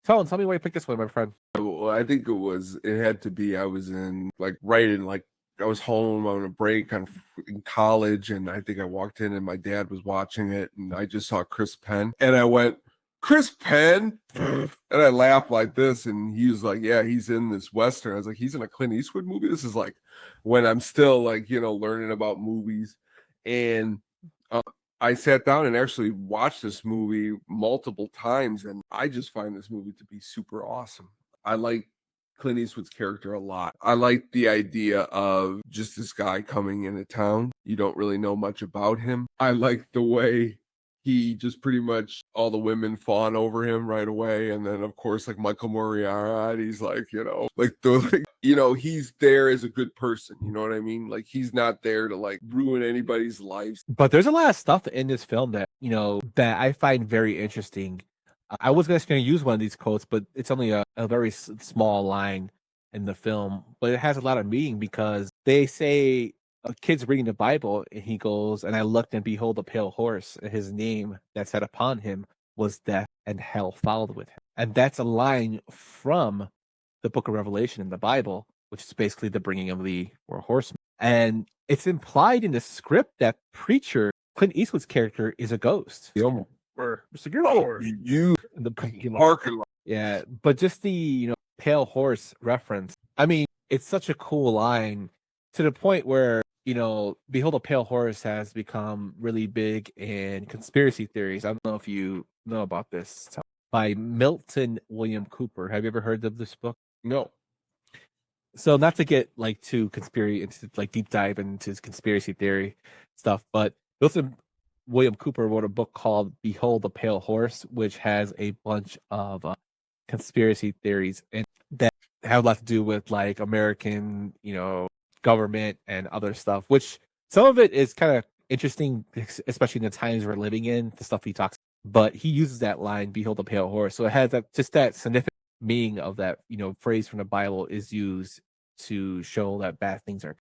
Tell me why you picked this one, my friend. Well, I think it had to be, I was in like right in like I was home on a break in college, and I think I walked in and my dad was watching it, and I just saw Chris Penn, and I went, Chris Penn, and I laughed like this, and he was like, yeah, he's in this Western. I was like, he's in a Clint Eastwood movie? This is like when I'm still like, learning about movies. And uh, I sat down and actually watched this movie multiple times, and I just find this movie to be super awesome. I like Clint Eastwood's character a lot. I like the idea of just this guy coming into town. You don't really know much about him. I like the way he just pretty much all the women fawn over him right away. And then of course, like Michael Moriarty's like, he's there as a good person. You know what I mean? Like he's not there to like ruin anybody's lives. But there's a lot of stuff in this film that, that I find very interesting. I was just going to use one of these quotes, but it's only a very small line in the film, but it has a lot of meaning because they say a kid's reading the Bible and he goes, and I looked and behold a pale horse, and his name that sat upon him was death, and hell followed with him. And that's a line from the book of Revelation in the Bible, which is basically the bringing of the four horsemen. And it's implied in the script that preacher, Clint Eastwood's character, is a ghost. Or Mr. Gilmore. You In the parking lot. Yeah, but just the pale horse reference. I mean, it's such a cool line to the point where behold a pale horse has become really big in conspiracy theories. I don't know if you know about this, by Milton William Cooper. Have you ever heard of this book? No. So not to get like too conspiracy into like deep dive into conspiracy theory stuff, but Milton William Cooper wrote a book called Behold the Pale Horse, which has a bunch of conspiracy theories and that have a lot to do with like American, government and other stuff, which some of it is kind of interesting, especially in the times we're living in, the stuff he talks. But he uses that line, "Behold the pale horse," so it has that significant meaning of that phrase from the Bible is used to show that bad things are